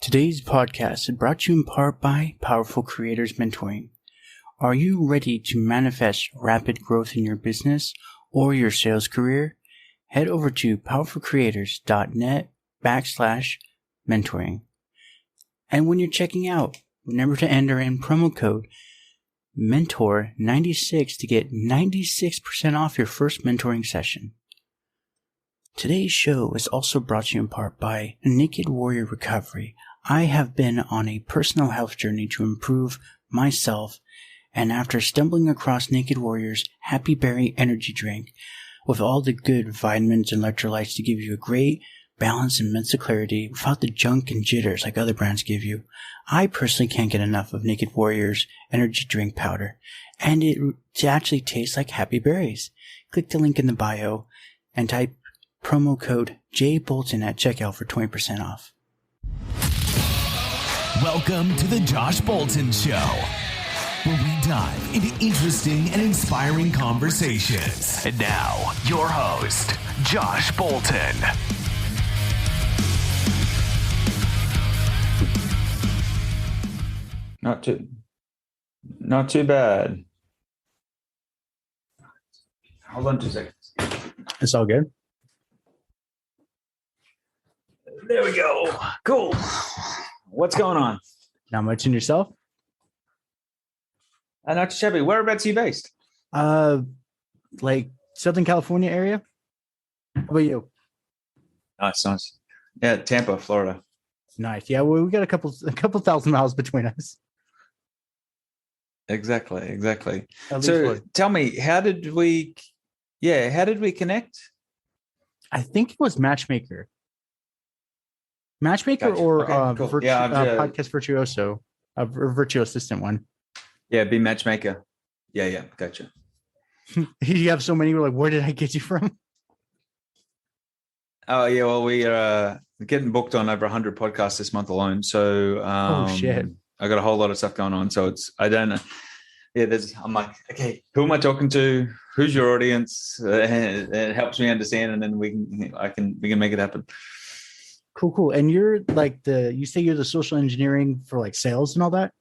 Today's podcast is brought to you in part by Powerful Creators Mentoring. Are you ready to manifest rapid growth in your business or your sales career? Head over to powerfulcreators.net/mentoring. And when you're checking out, remember to enter in promo code MENTOR96 to get 96% off your first mentoring session. Today's show is also brought to you in part by Naked Warrior Recovery. I have been on a personal health journey to improve myself, and after stumbling across Naked Warrior's Happy Berry energy drink with all the good vitamins and electrolytes to give you a great balance and mental clarity without the junk and jitters like other brands give you, I personally can't get enough of Naked Warrior's energy drink powder, and it actually tastes like happy berries. Click the link in the bio and type promo code JBolton at checkout for 20% off. Welcome to the Josh Bolton Show, where we dive into interesting and inspiring conversations. And now, your host, Josh Bolton. Not too bad. Hold on 2 seconds. It's all good. There we go. Cool. What's going on? Not much in yourself? Not shabby. Whereabouts are you based? Like Southern California area. How about you? Nice. Yeah, Tampa, Florida. Nice. Yeah, well, we got a couple thousand miles between us. Exactly. So tell me, how did we connect? I think it was Matchmaker. Gotcha. Or okay, cool. Podcast Virtuoso, a virtual assistant one. Yeah, be Matchmaker. Yeah, gotcha. You have so many. We're like, where did I get you from? Oh yeah, well we are getting booked on over 100 podcasts this month alone. So oh shit, I got a whole lot of stuff going on. So I don't know. Yeah, I'm like, okay, who am I talking to? Who's your audience? It helps me understand, and then we can make it happen. Cool. And you're like you say you're the social engineering for like sales and all that?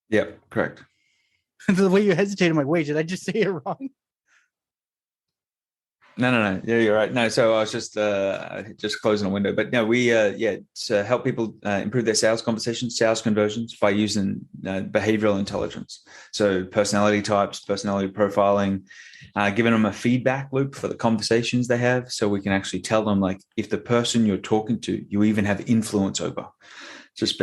Yep, correct. The way you hesitate, I'm like, wait, did I just say it wrong? No. Yeah, you're right. No, so I was just closing a window. But no, we to help people improve their sales conversations, sales conversions by using behavioral intelligence. So personality types, personality profiling, giving them a feedback loop for the conversations they have, so we can actually tell them like if the person you're talking to, you even have influence over, just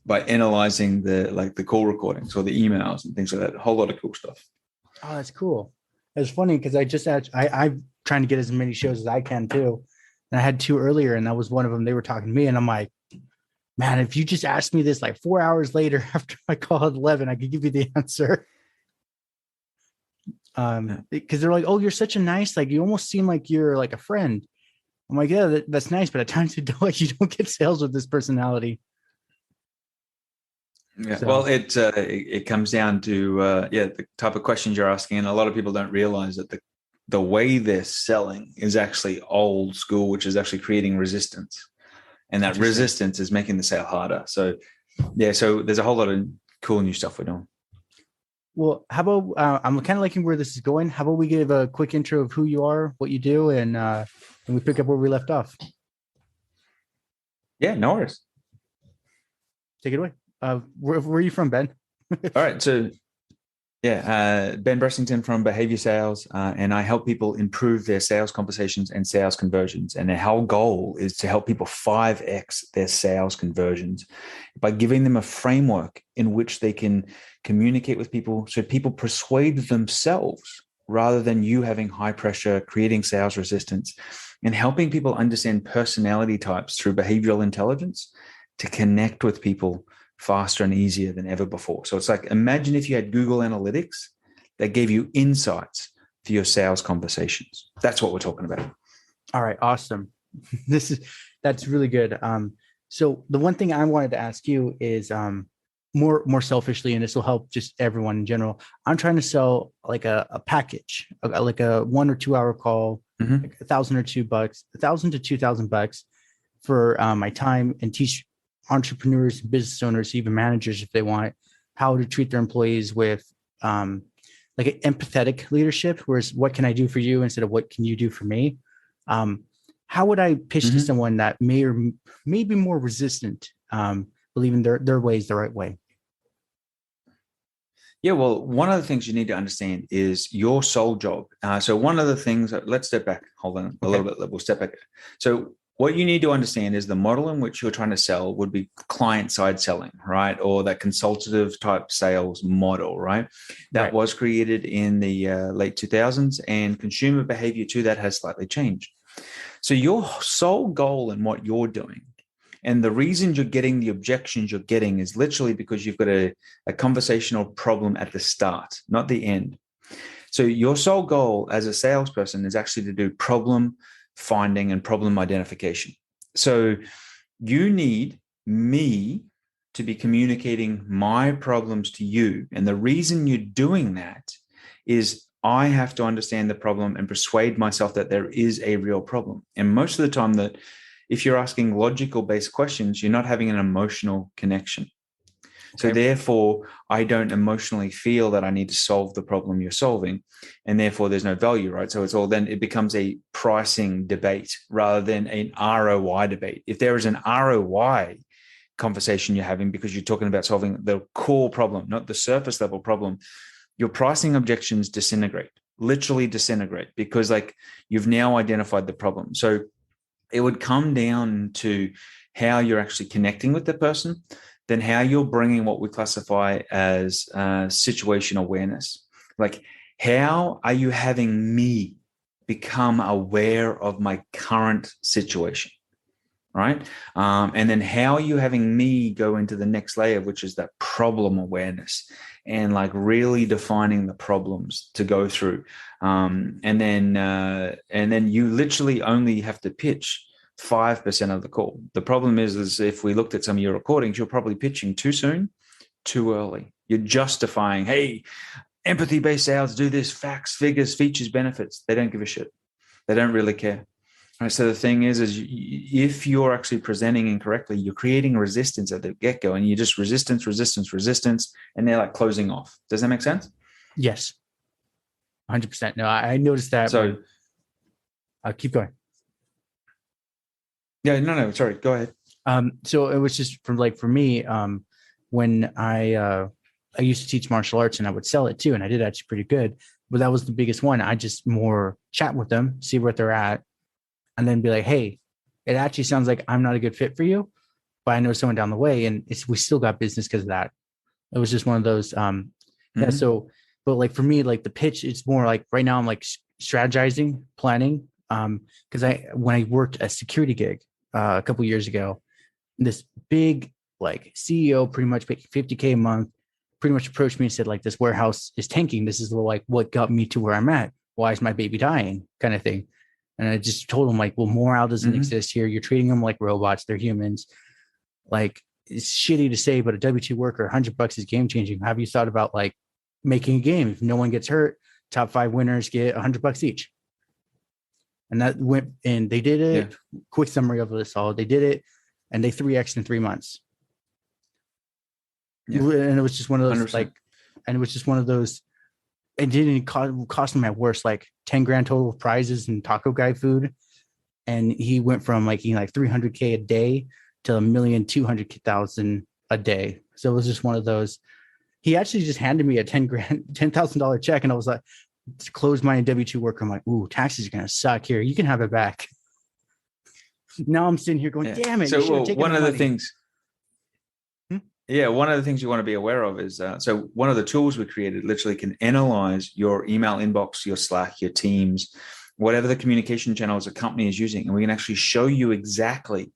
by analyzing the call recordings or the emails and things like that. A whole lot of cool stuff. Oh, that's cool. It's funny because I'm trying to get as many shows as I can too. And I had 2 earlier, and that was one of them. They were talking to me, and I'm like, man, if you just asked me this like 4 hours later after my call at 11, I could give you the answer. Because they're like, oh, you're such a nice, like, you almost seem like you're like a friend. I'm like, yeah, that's nice, but at times you don't get sales with this personality. Yeah, so. Well, it comes down to the type of questions you're asking, and a lot of people don't realize that the way they're selling is actually old school, which is actually creating resistance, and that resistance is making the sale harder. So so there's a whole lot of cool new stuff we're doing. Well, how about I'm kind of liking where this is going. How about we give a quick intro of who you are, what you do, and we pick up where we left off. Yeah, no worries. Take it away. Where are you from, Ben? All right. So, Ben Bressington from Behavior Sales, and I help people improve their sales conversations and sales conversions. And the whole goal is to help people 5x their sales conversions by giving them a framework in which they can communicate with people so people persuade themselves rather than you having high pressure, creating sales resistance, and helping people understand personality types through behavioral intelligence to connect with people faster and easier than ever before. So it's like, imagine if you had Google Analytics that gave you insights for your sales conversations. That's what we're talking about. All right. Awesome. That's really good. So the one thing I wanted to ask you is more selfishly, and this will help just everyone in general. I'm trying to sell like a package, like a 1 or 2 hour call, like $1,000 or $2, $1,000 to $2,000 for my time and teach entrepreneurs, business owners, even managers, if they want, how to treat their employees with like an empathetic leadership, whereas what can I do for you instead of what can you do for me? How would I pitch to someone that may be more resistant, believing their way is the right way? Yeah, well, one of the things you need to understand is your sole job. So one of the things, let's step back, hold on a little bit, we'll step back. So what you need to understand is the model in which you're trying to sell would be client-side selling, right? Or that consultative type sales model, right? That was created in the late 2000s, and consumer behavior to that has slightly changed. So your sole goal in what you're doing, and the reason you're getting the objections you're getting, is literally because you've got a conversational problem at the start, not the end. So your sole goal as a salesperson is actually to do problem finding and problem identification. So you need me to be communicating my problems to you. And the reason you're doing that is I have to understand the problem and persuade myself that there is a real problem. And most of the time, that if you're asking logical based questions, you're not having an emotional connection. So therefore, I don't emotionally feel that I need to solve the problem you're solving, and therefore there's no value, right? So it becomes a pricing debate rather than an ROI debate. If there is an ROI conversation you're having because you're talking about solving the core problem, not the surface level problem, your pricing objections literally disintegrate, because like you've now identified the problem. So it would come down to how you're actually connecting with the person, then how you're bringing what we classify as situation awareness. Like, how are you having me become aware of my current situation, right? And then how are you having me go into the next layer, which is that problem awareness, and like really defining the problems to go through. And then you literally only have to pitch 5% of the call. The problem is if we looked at some of your recordings, you're probably pitching too soon, too early. You're justifying, hey, empathy-based sales do this, facts, figures, features, benefits. They don't give a shit. They don't really care. Right, so the thing is if you're actually presenting incorrectly, you're creating resistance at the get-go, and you just resistance, and they're like closing off. Does that make sense? Yes. 100%. No, I noticed that. So I'll keep going. Yeah, no, sorry. Go ahead. So it was just for me, when I used to teach martial arts and I would sell it too. And I did actually pretty good, but that was the biggest one. I just more chat with them, see where they're at, and then be like, hey, it actually sounds like I'm not a good fit for you, but I know someone down the way, and we still got business because of that. It was just one of those, yeah. So, but like for me, like the pitch, it's more like right now I'm like strategizing, planning. Because when I worked a security gig a couple of years ago, this big like CEO, pretty much making $50K a month, pretty much approached me and said, like, this warehouse is tanking. This is like what got me to where I'm at. Why is my baby dying? Kind of thing. And I just told him, like, well, morale doesn't exist here. You're treating them like robots. They're humans. Like, it's shitty to say, but a W-2 worker, $100 is game changing. Have you thought about like making a game? If no one gets hurt, top 5 winners get $100 each. And that went, and they did it. Yeah. Quick summary of this all. They did it, and they 3X'd in 3 months. Yeah. And it was just one of those 100%. It didn't cost him at worst, like 10 grand total of prizes and taco guy food. And he went from like eating like $300K a day to $1,200,000 a day. So it was just one of those. He actually just handed me a $10,000 check, and I was like, to close my W-2 worker, I'm like, ooh, taxes are gonna suck here. You can have it back. Now I'm sitting here going, damn it. So one of the things you want to be aware of is, so one of the tools we created literally can analyze your email inbox, your Slack, your Teams, whatever the communication channels a company is using. And we can actually show you exactly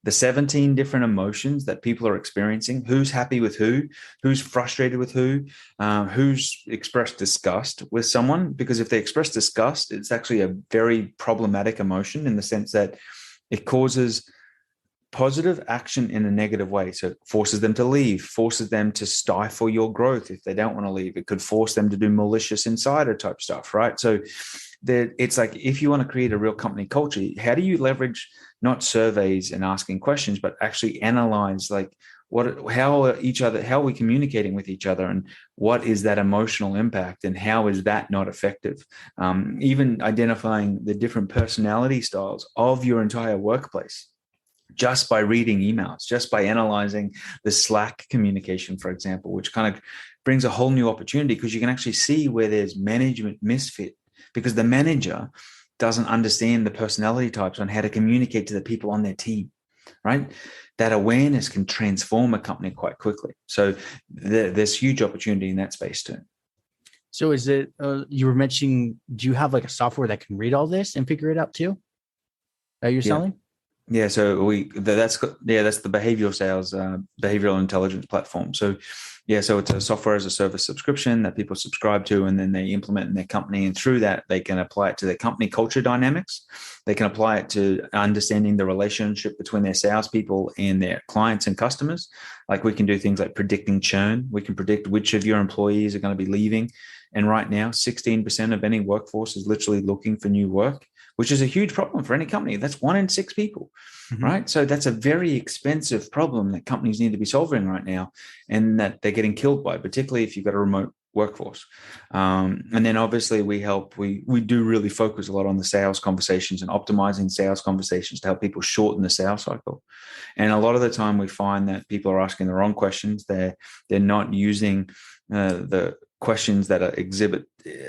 the 17 different emotions that people are experiencing, who's happy with who's frustrated with who's expressed disgust with someone. Because if they express disgust, it's actually a very problematic emotion in the sense that it causes positive action in a negative way. So it forces them to leave, forces them to stifle your growth if they don't want to leave. It could force them to do malicious insider type stuff, right? So it's like, if you want to create a real company culture, how do you leverage not surveys and asking questions, but actually analyze like how are we communicating with each other, and what is that emotional impact, and how is that not effective? Even identifying the different personality styles of your entire workplace, just by reading emails, just by analyzing the Slack communication, for example, which kind of brings a whole new opportunity, because you can actually see where there's management misfit, because the manager doesn't understand the personality types on how to communicate to the people on their team, right? That awareness can transform a company quite quickly. So there's huge opportunity in that space too. So is it, you were mentioning, do you have like a software that can read all this and figure it out too, that you're selling? Yeah, so that's the behavioral sales, behavioral intelligence platform. So so it's a software as a service subscription that people subscribe to, and then they implement in their company. And through that, they can apply it to their company culture dynamics. They can apply it to understanding the relationship between their salespeople and their clients and customers. Like, we can do things like predicting churn. We can predict which of your employees are going to be leaving. And right now, 16% of any workforce is literally looking for new work, which is a huge problem for any company. That's 1 in 6 people, right? So that's a very expensive problem that companies need to be solving right now, and that they're getting killed by, particularly if you've got a remote workforce. And then obviously we do really focus a lot on the sales conversations and optimizing sales conversations to help people shorten the sales cycle. And a lot of the time we find that people are asking the wrong questions. They're not using the questions that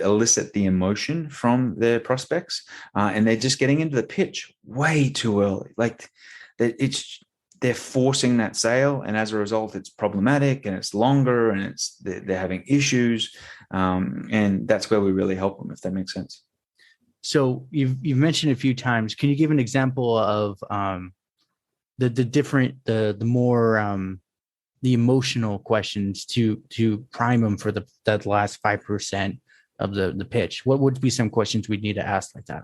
elicit the emotion from their prospects, and they're just getting into the pitch way too early. Like, they're forcing that sale, and as a result, it's problematic and it's longer, and they're having issues, and that's where we really help them, if that makes sense. So you've mentioned a few times. Can you give an example of the more the emotional questions to prime them for that last 5% of the pitch? What would be some questions we'd need to ask like that?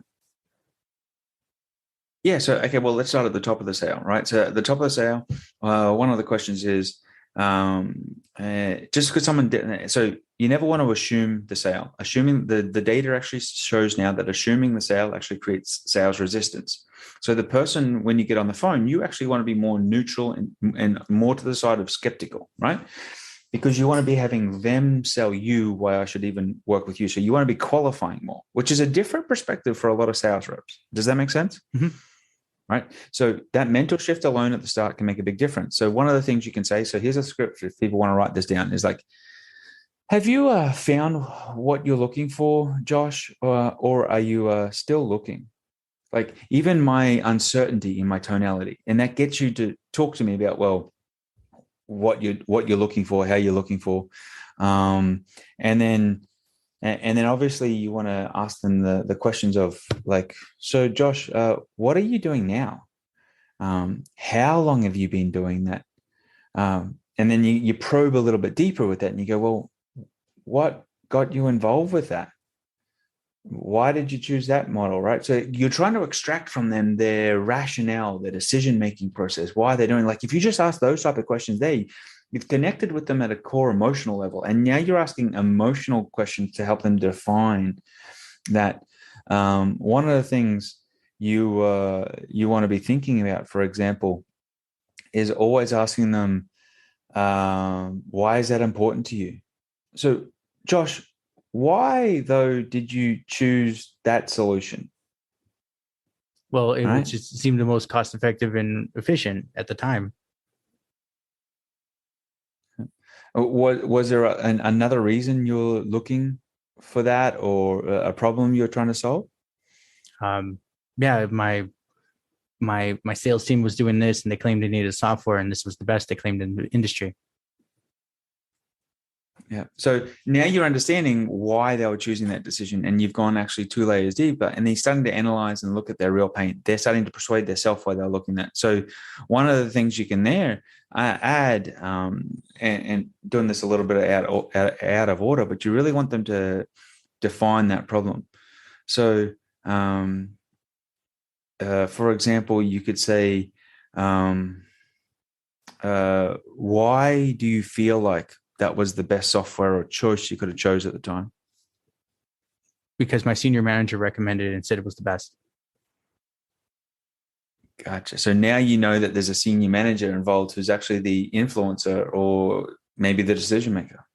Yeah. So, okay, well, let's start at the top of the sale, right? So at the top of the sale, one of the questions is, just because someone didn't, so you never want to assume the sale. Assuming the data actually shows now that assuming the sale actually creates sales resistance. So the person, when you get on the phone, you actually want to be more neutral and more to the side of skeptical, right? Because you want to be having them sell you why I should even work with you. So you want to be qualifying more, which is a different perspective for a lot of sales reps. Does that make sense? Mm-hmm. Right. So that mental shift alone at the start can make a big difference. So one of the things you can say, so here's a script if people want to write this down, is like, have you found what you're looking for, Josh, or are you still looking? Like, even my uncertainty in my tonality, and that gets you to talk to me about, well, what you're looking for, how you're looking for, and then obviously you want to ask them the questions of like, so Josh, what are you doing now? How long have you been doing that? And then you probe a little bit deeper with that, and you go, well, what got you involved with that? Why did you choose that model, right? So you're trying to extract from them their rationale, their decision-making process, why they're doing. Like, if you just ask those type of questions, you've connected with them at a core emotional level. And now you're asking emotional questions to help them define that. One of the things you want to be thinking about, for example, is always asking them, why is that important to you? So, Josh, why, though, did you choose that solution? Well, it would just seem the most cost-effective and efficient at the time. Was there another reason you're looking for that, or a problem you're trying to solve? Yeah, my sales team was doing this, and they claimed they needed software, and this was the best they claimed in the industry. Yeah. So now you're understanding why they were choosing that decision, and you've gone actually 2 layers deeper, and they're starting to analyze and look at their real pain. They're starting to persuade themselves why they're looking at. So one of the things you can there add, and doing this a little bit out of order, but you really want them to define that problem. So, for example, you could say, Why do you feel like that was the best software or choice you could have chose at the time? Because my senior manager recommended it and said it was the best. Gotcha. So now you know that there's a senior manager involved who's actually the influencer or maybe the decision maker.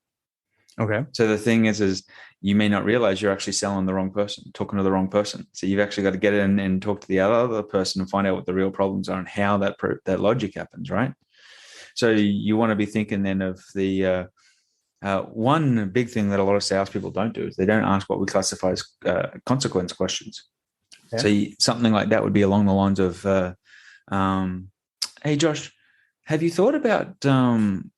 Okay. So the thing is you may not realize you're actually selling the wrong person, talking to the wrong person. So you've actually got to get in and talk to the other person and find out what the real problems are and how that logic happens, right? So you want to be thinking then of the one big thing that a lot of salespeople don't do is they don't ask what we classify as consequence questions. Okay. So something like that would be along the lines of, hey, Josh, have you thought about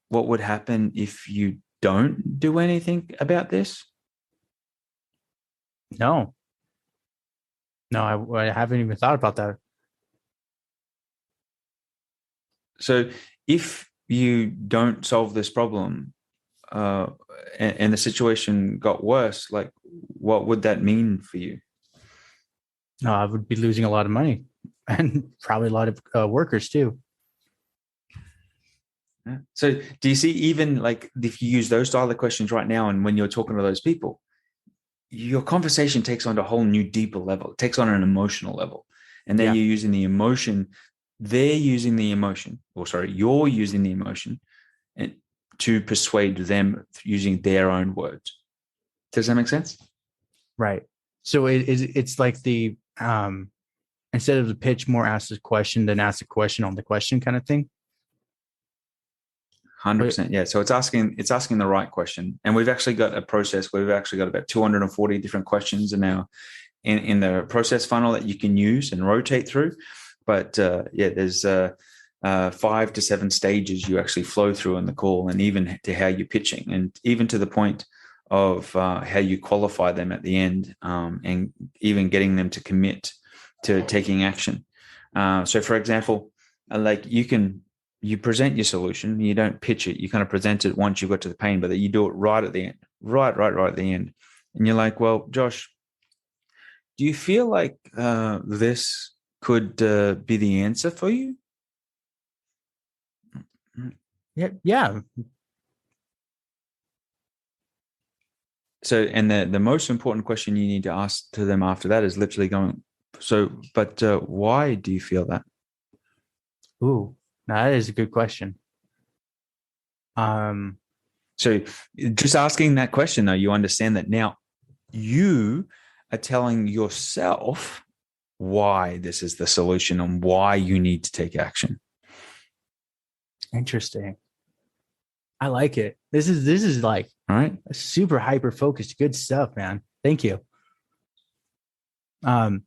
what would happen if you don't do anything about this? No, I haven't even thought about that. So if you don't solve this problem and the situation got worse, like what would that mean for you? No, I would be losing a lot of money and probably a lot of workers too. So do you see, even like if you use those style of questions right now and when you're talking to those people, your conversation takes on a whole new deeper level. It takes on an emotional level. And then you're using the emotion. They're using the emotion, you're using the emotion to persuade them using their own words. Does that make sense? Right. So it's like the instead of the pitch, more ask the question than ask the question on the question kind of thing. 100%. Yeah. So it's asking the right question. And we've actually got a process where we've actually got about 240 different questions in the process funnel that you can use and rotate through. But there's 5 to 7 stages you actually flow through in the call, and even to how you're pitching, and even to the point of how you qualify them at the end, and even getting them to commit to taking action. So for example, like you present your solution, you don't pitch it, you kind of present it once you got to the pain, but that you do it right at the end, right at the end. And you're like, well, Josh, do you feel like this could be the answer for you? Yeah. So, and the most important question you need to ask to them after that is literally going, but why do you feel that? Ooh, that is a good question. So just asking that question, though, you understand that now you are telling yourself why this is the solution and why you need to take action. Interesting. I like it. This is like, all right, super hyper focused, good stuff, man. Thank you. And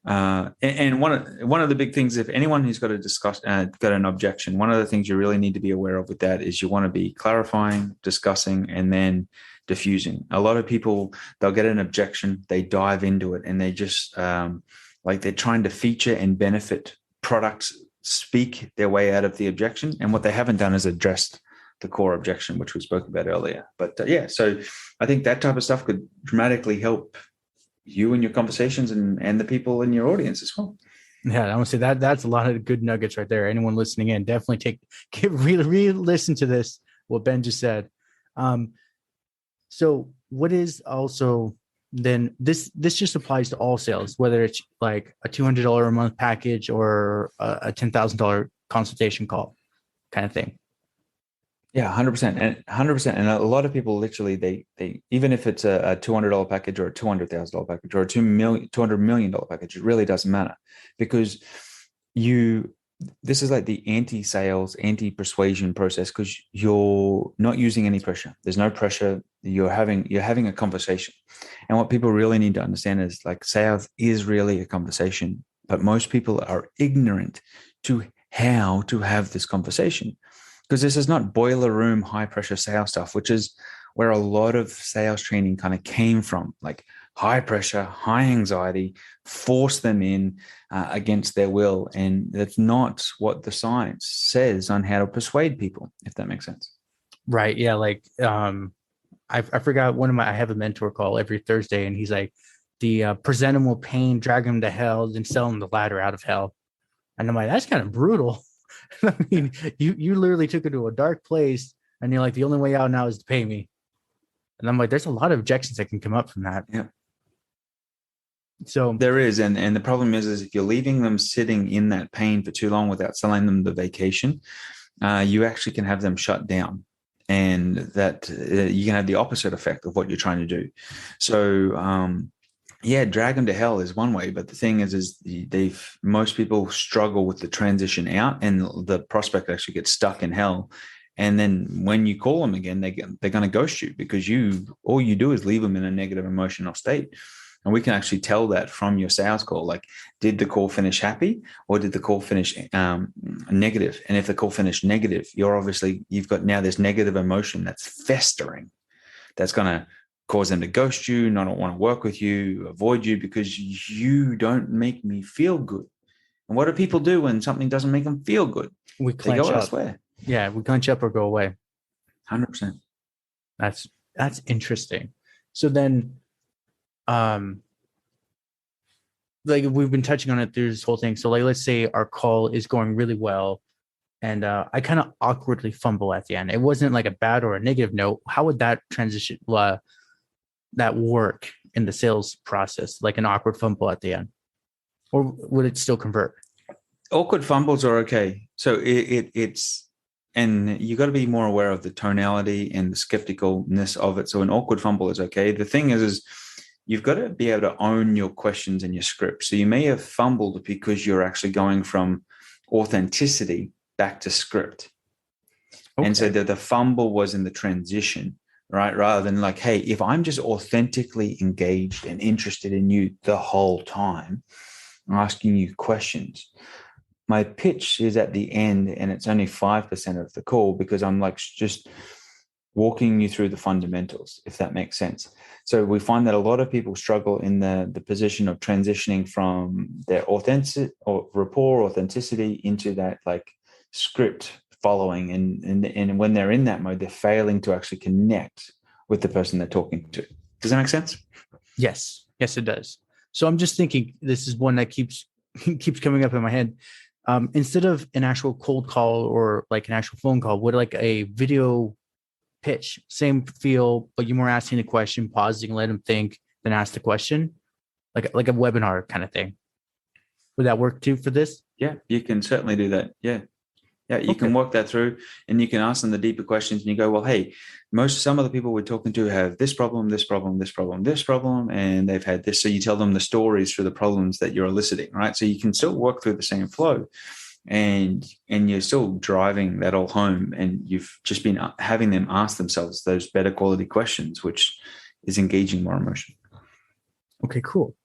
one of the big things, if anyone who's got got an objection, one of the things you really need to be aware of with that is you want to be clarifying, discussing, and then diffusing. A lot of people, they'll get an objection, they dive into it, and they just like they're trying to feature and benefit products, speak their way out of the objection, and what they haven't done is addressed the core objection, which we spoke about earlier. But so I think that type of stuff could dramatically help you and your conversations and the people in your audience as well. Yeah, I want to say that's a lot of good nuggets right there. Anyone listening in, definitely listen to this, what Ben just said. So what is also then this just applies to all sales, whether it's like a $200 a month package or a $10,000 consultation call kind of thing. Yeah, 100%. And 100%. And a lot of people literally, they even if it's a $200 package or a $200,000 package or a $200 million package, it really doesn't matter, because this is like the anti-sales, anti-persuasion process, because you're not using any pressure. There's no pressure. You're having a conversation. And what people really need to understand is, like, sales is really a conversation, but most people are ignorant to how to have this conversation. Because this is not boiler room, high pressure sales stuff, which is where a lot of sales training kind of came from, like high pressure, high anxiety, force them in against their will. And that's not what the science says on how to persuade people, if that makes sense. Right. Yeah. Like, I forgot I have a mentor call every Thursday, and he's like, present them with pain, drag them to hell, then sell them the ladder out of hell. And I'm like, that's kind of brutal. I mean, you literally took it to a dark place and you're like, the only way out now is to pay me. And I'm like, there's a lot of objections that can come up from that. Yeah. So there is. And the problem is if you're leaving them sitting in that pain for too long without selling them the vacation, you actually can have them shut down. And that you can have the opposite effect of what you're trying to do. So, drag them to hell is one way. But the thing is most people struggle with the transition out, and the prospect actually gets stuck in hell. And then when you call them again, they're going to ghost you because all you do is leave them in a negative emotional state. And we can actually tell that from your sales call. Like, did the call finish happy or did the call finish negative? And if the call finished negative, you've got now this negative emotion that's festering. That's going to cause them to ghost you, not want to work with you, avoid you because you don't make me feel good. And what do people do when something doesn't make them feel good? They go elsewhere. Yeah, we clench up or go away. 100%. That's interesting. So then, like we've been touching on it through this whole thing. So like, let's say our call is going really well and I kind of awkwardly fumble at the end. It wasn't like a bad or a negative note. How would that transition, that work in the sales process, like an awkward fumble at the end? Or would it still convert? Awkward fumbles are okay. So it's, and you got to be more aware of the tonality and the skepticalness of it. So an awkward fumble is okay. The thing is you've got to be able to own your questions and your script. So you may have fumbled because you're actually going from authenticity back to script. Okay. And so the fumble was in the transition, right? Rather than like, hey, if I'm just authentically engaged and interested in you the whole time, asking you questions, my pitch is at the end and it's only 5% of the call because I'm like just walking you through the fundamentals, if that makes sense. So we find that a lot of people struggle in the position of transitioning from their authentic or rapport authenticity into that like script following. And when they're in that mode, they're failing to actually connect with the person they're talking to. Does that make sense? Yes. Yes, it does. So I'm just thinking, this is one that keeps coming up in my head. Instead of an actual cold call or like an actual phone call, would like a video pitch, same feel, but you're more asking the question, pausing, let them think, then ask the question, like a webinar kind of thing. Would that work too for this? Yeah, you can certainly do that. Yeah, you can work that through, and you can ask them the deeper questions. And you go, well, hey, some of the people we're talking to have this problem, this problem, this problem, this problem, and they've had this. So you tell them the stories for the problems that you're eliciting, right? So you can still work through the same flow. And you're still driving that all home, and you've just been having them ask themselves those better quality questions, which is engaging more emotion. Okay, cool.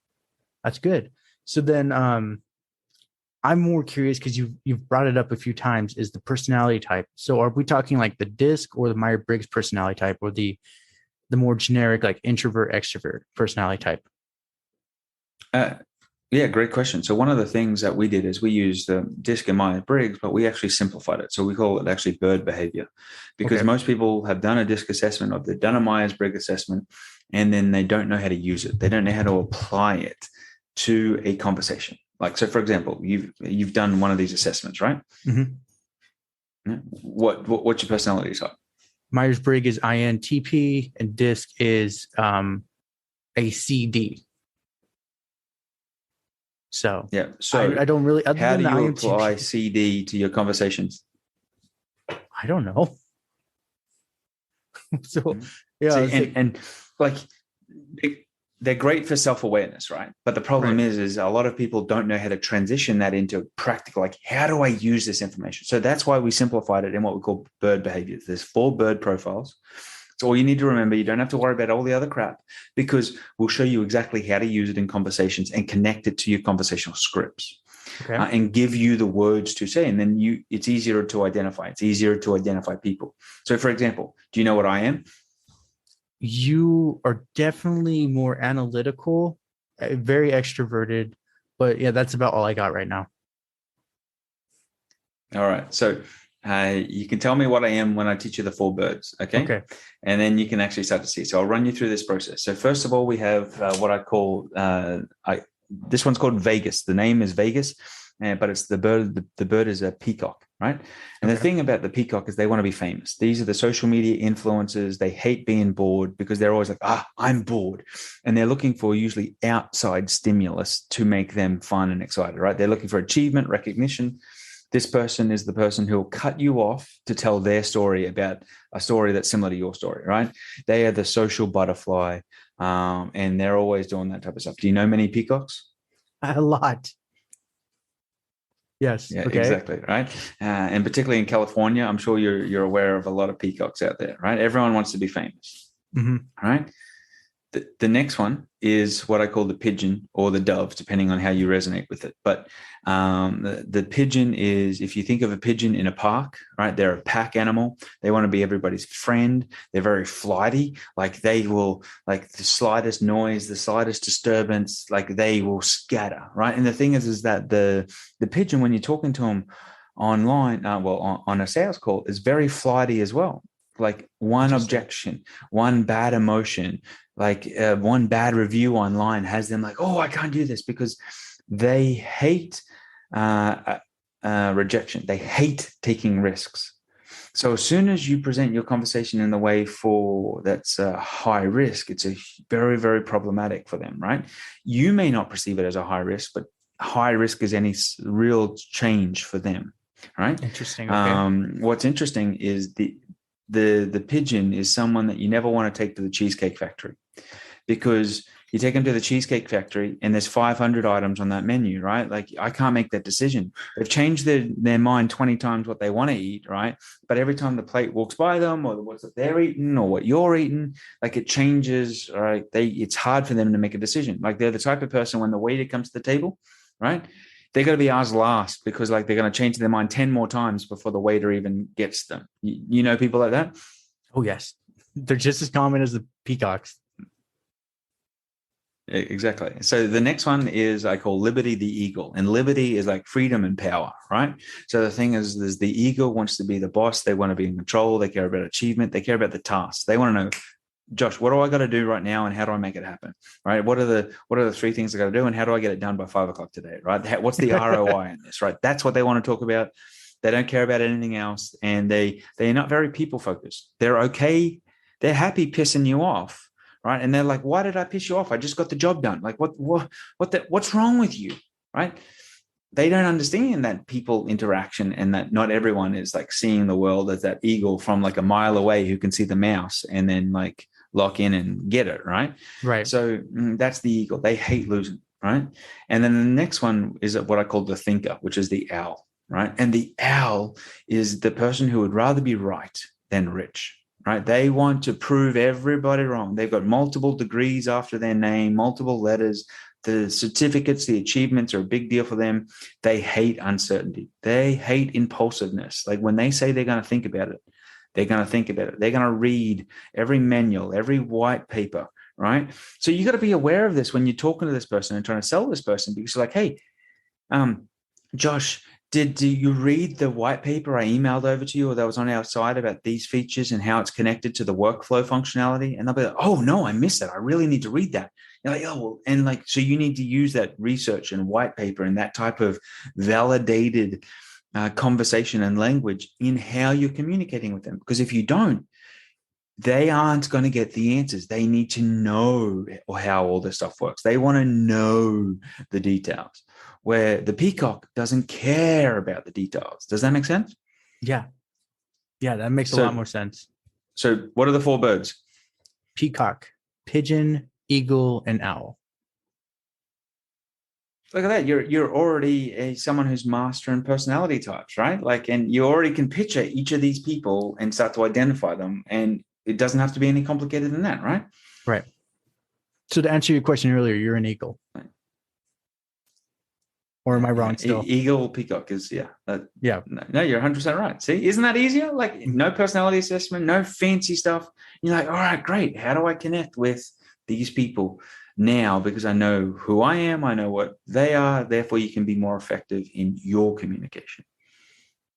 That's good. So then I'm more curious because you've brought it up a few times, is the personality type. So are we talking like the DISC or the Myers-Briggs personality type, or the more generic like introvert extrovert personality type? Yeah, great question. So one of the things that we did is we used the DISC and Myers-Briggs, but we actually simplified it. So we call it actually bird behavior, because most people have done a DISC assessment or they've done a Myers-Briggs assessment, and then they don't know how to use it. They don't know how to apply it to a conversation. Like, so for example, you've done one of these assessments, right? Mm-hmm. What's your personality type? Myers-Briggs is INTP and DISC is a CD. So yeah, so I don't really. How do you apply CD to your conversations? I don't know. So yeah, see, and like they're great for self-awareness, right? But the problem is a lot of people don't know how to transition that into practical. Like, how do I use this information? So that's why we simplified it in what we call bird behaviors. There's 4 bird profiles. So all you need to remember, you don't have to worry about all the other crap, because we'll show you exactly how to use it in conversations and connect it to your conversational scripts, and give you the words to say. And then it's easier to identify. It's easier to identify people. So for example, do you know what I am? You are definitely more analytical, very extroverted, but yeah, that's about all I got right now. All right. So you can tell me what I am when I teach you the 4 birds. Okay. And then you can actually start to see. So I'll run you through this process. So first of all, we have what I call, this one's called Vegas. The name is Vegas. but it's the bird. The bird is a peacock, right? And the thing about the peacock is they want to be famous. These are the social media influencers. They hate being bored because they're always like, I'm bored. And they're looking for usually outside stimulus to make them fun and excited, right? They're looking for achievement, recognition. This person is the person who will cut you off to tell their story about a story that's similar to your story, right? They are the social butterfly, and they're always doing that type of stuff. Do you know many peacocks? A lot. Yes. Yeah, okay. exactly, right? And particularly in California, I'm sure you're aware of a lot of peacocks out there, right? Everyone wants to be famous, right? The next one is what I call the pigeon or the dove, depending on how you resonate with it. But the pigeon is, if you think of a pigeon in a park, right? They're a pack animal. They want to be everybody's friend. They're very flighty. Like they will, like the slightest noise, the slightest disturbance, like they will scatter, right? And the thing is that the pigeon, when you're talking to them online, on a sales call, is very flighty as well. Like one objection, one bad emotion, like one bad review online has them like, oh, I can't do this, because they hate rejection. They hate taking risks. So as soon as you present your conversation in the way that's high risk, it's a very, very problematic for them, right? You may not perceive it as a high risk, but high risk is any real change for them, right? Interesting. Okay. What's interesting is the pigeon is someone that you never want to take to the Cheesecake Factory, because you take them to the Cheesecake Factory and there's 500 items on that menu, right? Like I can't make that decision. They've changed their mind 20 times what they want to eat, right? But every time the plate walks by them, or what's that they're eating or what you're eating, like it changes, right? It's hard for them to make a decision. Like they're the type of person, when the waiter comes to the table, right? They're going to be asked last, because like they're going to change their mind 10 more times before the waiter even gets them. You know people like that? Oh, yes. They're just as common as the peacocks. Exactly. So the next one is I call Liberty the Eagle, and liberty is like freedom and power, right? So the thing is the eagle wants to be the boss. They want to be in control. They care about achievement. They care about the tasks. They want to know, Josh, what do I got to do right now, and how do I make it happen? Right? What are the three things I got to do, and how do I get it done by 5 o'clock today? Right? What's the ROI in this? Right? That's what they want to talk about. They don't care about anything else, and they're not very people focused. They're okay. They're happy pissing you off. Right. And they're like, why did I piss you off? I just got the job done. Like, what's wrong with you? Right. They don't understand that people interaction, and that not everyone is like seeing the world as that eagle from like a mile away who can see the mouse and then like lock in and get it. Right. Right. So that's the eagle. They hate losing. Right. And then the next one is what I call the thinker, which is the owl. Right. And the owl is the person who would rather be right than rich. Right? They want to prove everybody wrong. They've got multiple degrees after their name, multiple letters. The certificates, the achievements are a big deal for them. They hate uncertainty. They hate impulsiveness. Like when they say they're going to think about it, they're going to think about it. They're going to read every manual, every white paper, right? So you got to be aware of this when you're talking to this person and trying to sell this person, because you're like, hey, Josh, did you read the white paper I emailed over to you, or that was on our site about these features and how it's connected to the workflow functionality? And they'll be like, oh no, I missed that. I really need to read that. You're like, oh, well, and like, so you need to use that research and white paper and that type of validated conversation and language in how you're communicating with them. Because if you don't, they aren't going to get the answers. They need to know how all this stuff works. They want to know the details, where the peacock doesn't care about the details. Does that make sense? Yeah. Yeah, that makes a lot more sense. So what are the 4 birds? Peacock, pigeon, eagle, and owl. Look at that. You're already someone who's mastering personality types, right? Like, and you already can picture each of these people and start to identify them. And it doesn't have to be any complicated than that, right? Right. So to answer your question earlier, you're an eagle. Right. Or am I wrong still? Eagle, peacock is, yeah. Yeah. No, you're 100% right. See, isn't that easier? Like no personality assessment, no fancy stuff. You're like, all right, great. How do I connect with these people now? Because I know who I am. I know what they are. Therefore, you can be more effective in your communication.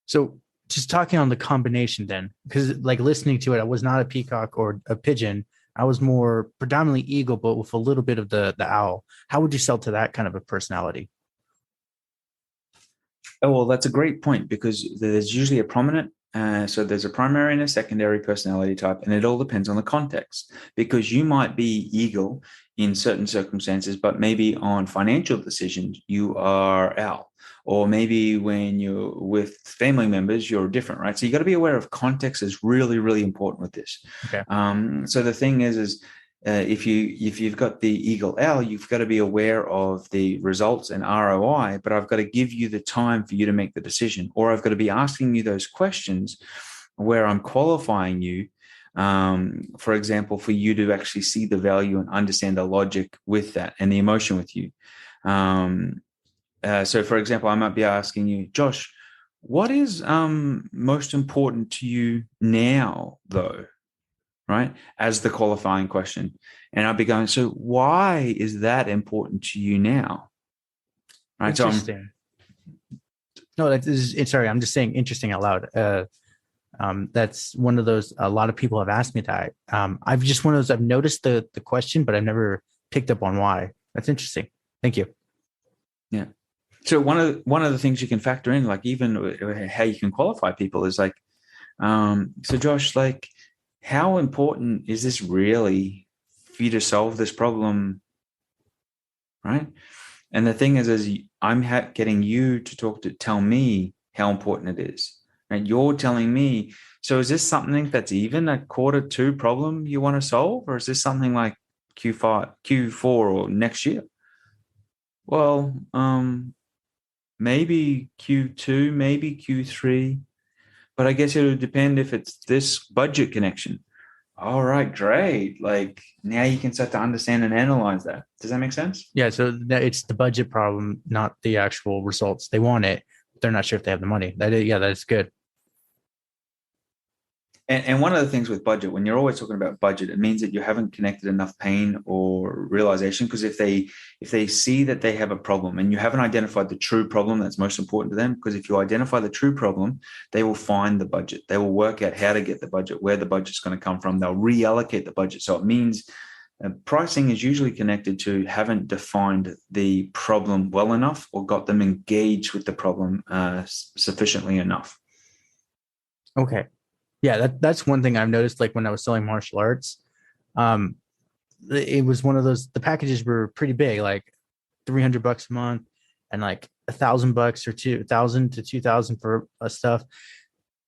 So just talking on the combination then, because like listening to it, I was not a peacock or a pigeon. I was more predominantly eagle, but with a little bit of the owl. How would you sell to that kind of a personality? Oh, well, that's a great point, because there's usually a prominent, so there's a primary and a secondary personality type, and it all depends on the context, because you might be eagle in certain circumstances, but maybe on financial decisions, you are Al. Or maybe when you're with family members, you're different, right? So you got to be aware of context is really, really important with this. Okay. So the thing is if you've got the eagle L, you've got to be aware of the results and ROI, but I've got to give you the time for you to make the decision, or I've got to be asking you those questions where I'm qualifying you, for example, for you to actually see the value and understand the logic with that and the emotion with you. So, for example, I might be asking you, Josh, what is most important to you now, though? Right? As the qualifying question. And I'll be going, so why is that important to you now? Right. Interesting. Sorry, I'm just saying interesting out loud. That's one of those, a lot of people have asked me that. I've noticed the question, but I've never picked up on why. That's interesting. Thank you. Yeah. So one of the things you can factor in, like even how you can qualify people, is like, so Josh, like, how important is this really for you to solve this problem, right? And the thing is I'm getting you to tell me how important it is, and you're telling me. So is this something that's even a Q2 problem you want to solve, or is this something like Q4 or next year? Well, maybe Q2, maybe Q3. But I guess it would depend if it's this budget connection. All right, great. Like now you can start to understand and analyze that. Does that make sense? Yeah. So it's the budget problem, not the actual results. They want it, but they're not sure if they have the money. That's good. And one of the things with budget, when you're always talking about budget, it means that you haven't connected enough pain or realization. Because if they see that they have a problem and you haven't identified the true problem that's most important to them, because if you identify the true problem, they will find the budget. They will work out how to get the budget, where the budget's going to come from. They'll reallocate the budget. So it means pricing is usually connected to haven't defined the problem well enough or got them engaged with the problem sufficiently enough. Okay. Yeah, that's one thing I've noticed. Like when I was selling martial arts, it was one of those. The packages were pretty big, like $300 a month, and like $1,000 or $2,000 to $2,000 for stuff.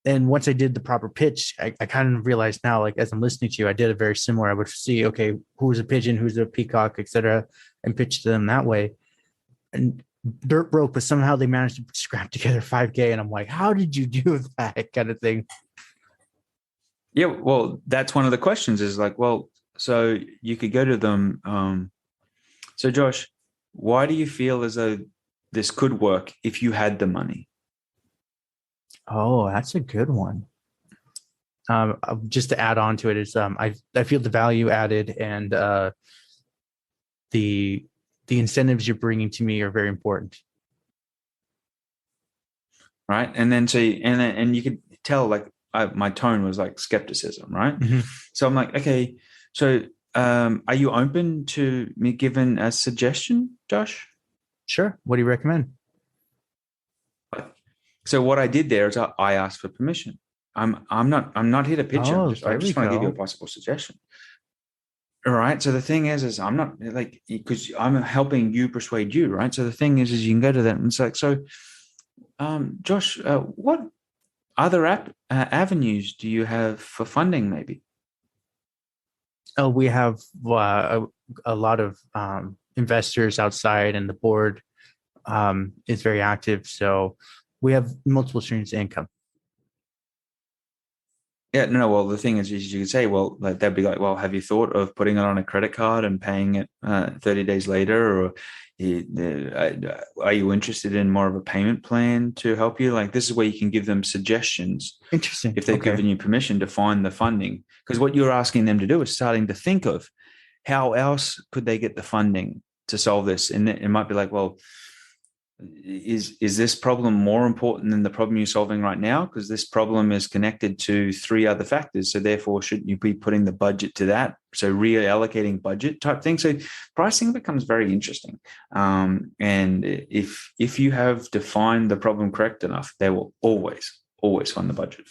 And once I did the proper pitch, I kind of realized now, like as I'm listening to you, I did a very similar. I would see, okay, who's a pigeon, who's a peacock, etc., and pitch to them that way. And dirt broke, but somehow they managed to scrap together $5,000, and I'm like, how did you do that kind of thing? Yeah, well, that's one of the questions is like, well, so you could go to them. So Josh, why do you feel as though this could work if you had the money? Oh, that's a good one. Just to add on to it is I feel the value added and the incentives you're bringing to me are very important. Right. And then and you could tell like my tone was like skepticism, right? Mm-hmm. So I'm like, okay, so are you open to me giving a suggestion, Josh? Sure. What do you recommend? So what I did there is I asked for permission. I'm not here to pitch. I just want to give you a possible suggestion. All right. So the thing is I'm not like, because I'm helping you persuade you, right? So the thing is you can go to that and it's like, so Josh, what other avenues do you have for funding maybe? Oh, we have a lot of investors outside, and the board is very active. So we have multiple streams of income. Yeah, no. Well, the thing is you could say, well, like they'd be like, well, have you thought of putting it on a credit card and paying it 30 days later, or are you interested in more of a payment plan to help you? Like this is where you can give them suggestions. Interesting. If they've given you permission to find the funding, because what you're asking them to do is starting to think of how else could they get the funding to solve this, and it might be like, well, is this problem more important than the problem you're solving right now? Because this problem is connected to 3 other factors. So therefore, shouldn't you be putting the budget to that? So reallocating budget type thing. So pricing becomes very interesting. And if you have defined the problem correct enough, they will always fund the budget.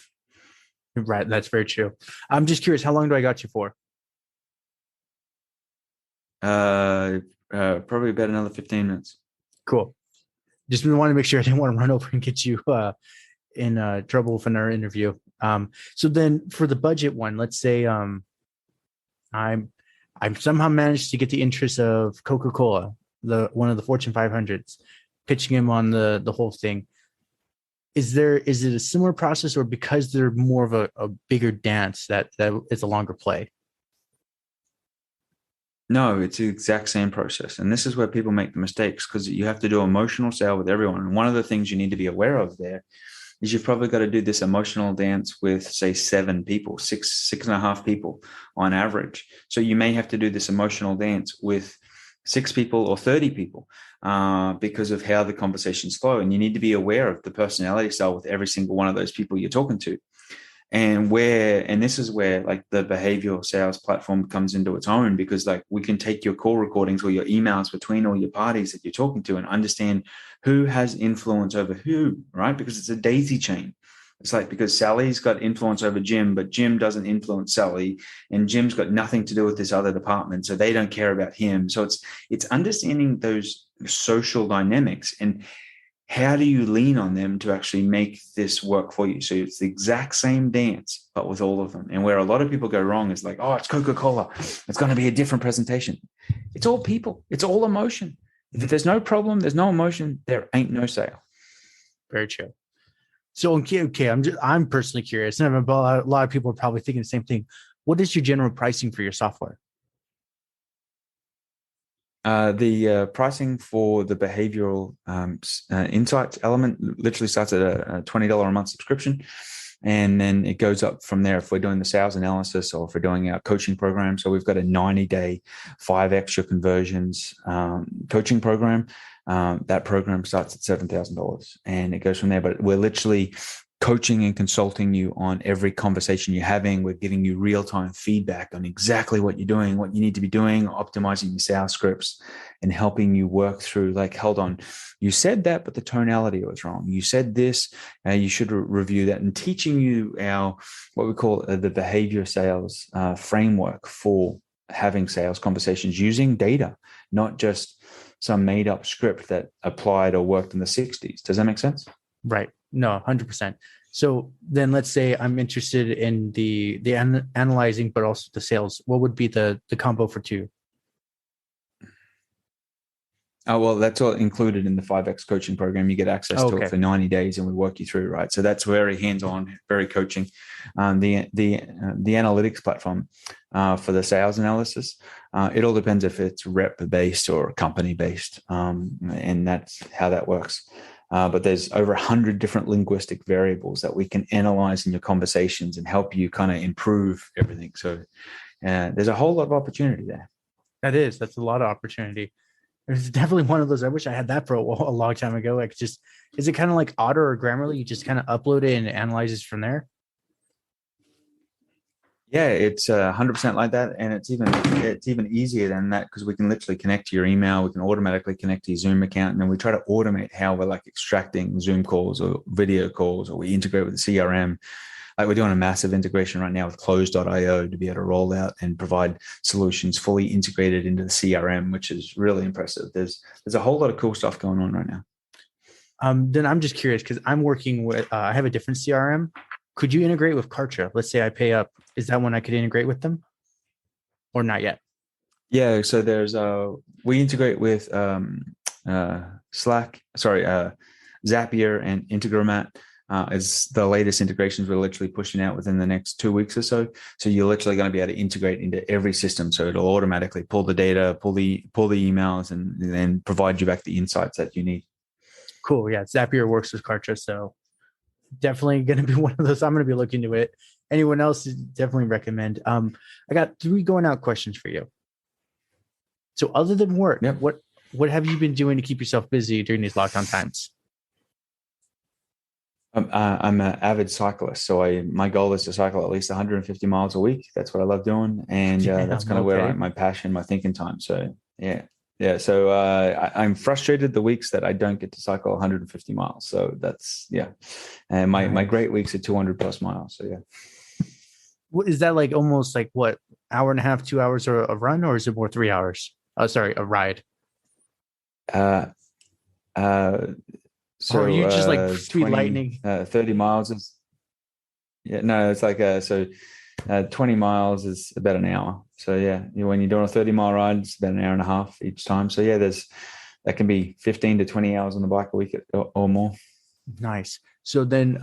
Right. That's very true. I'm just curious, how long do I got you for? Probably about another 15 minutes. Cool. Just want to make sure I didn't want to run over and get you in trouble for our interview. So then for the budget one, let's say I'm somehow managed to get the interest of Coca-Cola, one of the Fortune 500s, pitching him on the whole thing. Is it a similar process, or because they're more of a bigger dance that it's a longer play? No, it's the exact same process. And this is where people make the mistakes, because you have to do emotional sale with everyone. And one of the things you need to be aware of there is you've probably got to do this emotional dance with, say, 7 people, six and a half people on average. So you may have to do this emotional dance with 6 people or 30 people because of how the conversations flow. And you need to be aware of the personality style with every single one of those people you're talking to. And this is where like the behavioral sales platform comes into its own, because like we can take your call recordings or your emails between all your parties that you're talking to and understand who has influence over who, right? Because it's a daisy chain. It's like, because Sally's got influence over Jim, but Jim doesn't influence Sally, and Jim's got nothing to do with this other department, so they don't care about him. So it's understanding those social dynamics and how do you lean on them to actually make this work for you? So it's the exact same dance, but with all of them. And where a lot of people go wrong is like, oh, it's Coca-Cola, it's going to be a different presentation. It's all people. It's all emotion. If there's no problem, there's no emotion, there ain't no sale. Very true. So, okay, I'm personally curious, and a lot of people are probably thinking the same thing. What is your general pricing for your software? The pricing for the behavioral insights element literally starts at a $20 a month subscription. And then it goes up from there if we're doing the sales analysis or if we're doing our coaching program. So we've got a 90-day 5x your conversions coaching program. That program starts at $7,000 and it goes from there. But we're literally coaching and consulting you on every conversation you're having. We're giving you real-time feedback on exactly what you're doing, what you need to be doing, optimizing your sales scripts, and helping you work through, like, hold on, you said that, but the tonality was wrong. You said this, you should review that, and teaching you our, what we call the behavior sales framework for having sales conversations using data, not just some made-up script that applied or worked in the 60s. Does that make sense? Right. No, 100%. So then let's say I'm interested in the analyzing, but also the sales. What would be the combo for 2? Oh, well, that's all included in the 5X coaching program. You get access to it for 90 days and we work you through, right? So that's very hands-on, very coaching. The analytics platform for the sales analysis, it all depends if it's rep-based or company-based, and that's how that works. But there's over 100 different linguistic variables that we can analyze in your conversations and help you kind of improve everything. So there's a whole lot of opportunity there. That's a lot of opportunity. It's definitely one of those. I wish I had that for a long time ago. Like, just, is it kind of like Otter or Grammarly? You just kind of upload it and it analyzes from there? Yeah, it's 100% like that. And it's even easier than that, because we can literally connect to your email. We can automatically connect to your Zoom account. And then we try to automate how we're like extracting Zoom calls or video calls, or we integrate with the CRM. Like, we're doing a massive integration right now with close.io to be able to roll out and provide solutions fully integrated into the CRM, which is really impressive. There's a whole lot of cool stuff going on right now. Then I'm just curious, because I'm working with, I have a different CRM. Could you integrate with Kartra? Let's say I pay up. Is that one I could integrate with them, or not yet? Yeah. So there's, we integrate with Zapier and Integromat. Is the latest integrations we're literally pushing out within the next 2 weeks or so. So you're literally going to be able to integrate into every system. So it'll automatically pull the data, pull the emails, and then provide you back the insights that you need. Cool. Yeah. Zapier works with Kartra. So definitely going to be one of those. I'm going to be looking into it. Anyone else, definitely recommend. I got 3 going out questions for you. So other than work, yep. what what have you been doing to keep yourself busy during these lockdown times? I'm an avid cyclist, so my goal is to cycle at least 150 miles a week. That's what I love doing, and that's kind of where my passion, my thinking time. So yeah. So I'm frustrated the weeks that I don't get to cycle 150 miles. So that's and my great weeks are 200 plus miles. So yeah. What is that like? Almost like what, hour and a half, 2 hours or a run, or is it more 3 hours? Sorry, a ride. So or are you just like speed lightning? 30 miles is, it's like, 20 miles is about an hour. So when you're doing a 30-mile ride, it's about an hour and a half each time. So that can be 15 to 20 hours on the bike a week or more. Nice. So then,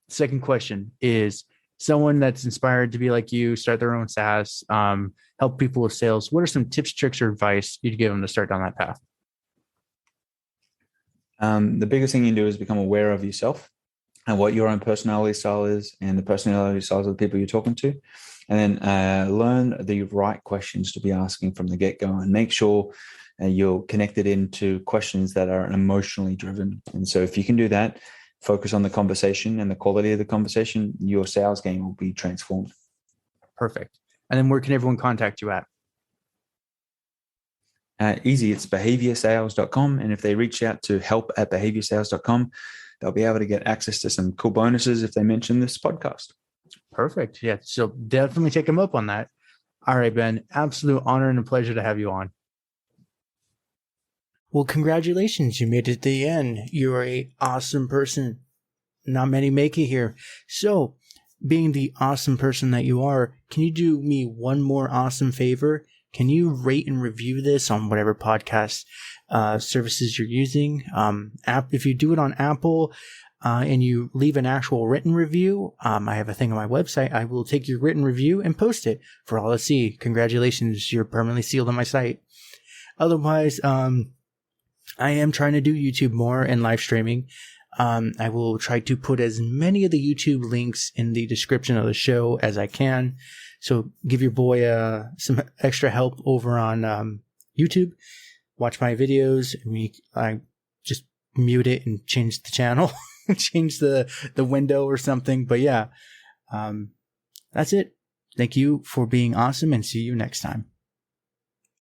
second question is, someone that's inspired to be like you, start their own SaaS, help people with sales. What are some tips, tricks, or advice you'd give them to start down that path? The biggest thing you can do is become aware of yourself and what your own personality style is and the personality styles of the people you're talking to. And then learn the right questions to be asking from the get-go, and make sure you're connected into questions that are emotionally driven. And so if you can do that, focus on the conversation and the quality of the conversation, your sales game will be transformed. Perfect. And then where can everyone contact you at? Easy. It's behaviorsales.com. And if they reach out to help@behaviorsales.com, they'll be able to get access to some cool bonuses if they mention this podcast. Perfect. Yeah. So definitely take them up on that. All right, Ben. Absolute honor and a pleasure to have you on. Well, congratulations. You made it to the end. You're an awesome person. Not many make it here. So, being the awesome person that you are, can you do me one more awesome favor? Can you rate and review this on whatever podcast services you're using? If you do it on Apple and you leave an actual written review, I have a thing on my website. I will take your written review and post it for all to see. Congratulations, you're permanently sealed on my site. Otherwise, I am trying to do YouTube more and live streaming. I will try to put as many of the YouTube links in the description of the show as I can. So give your boy some extra help over on YouTube. Watch my videos. I just mute it and change the channel, change the window or something. But that's it. Thank you for being awesome, and see you next time.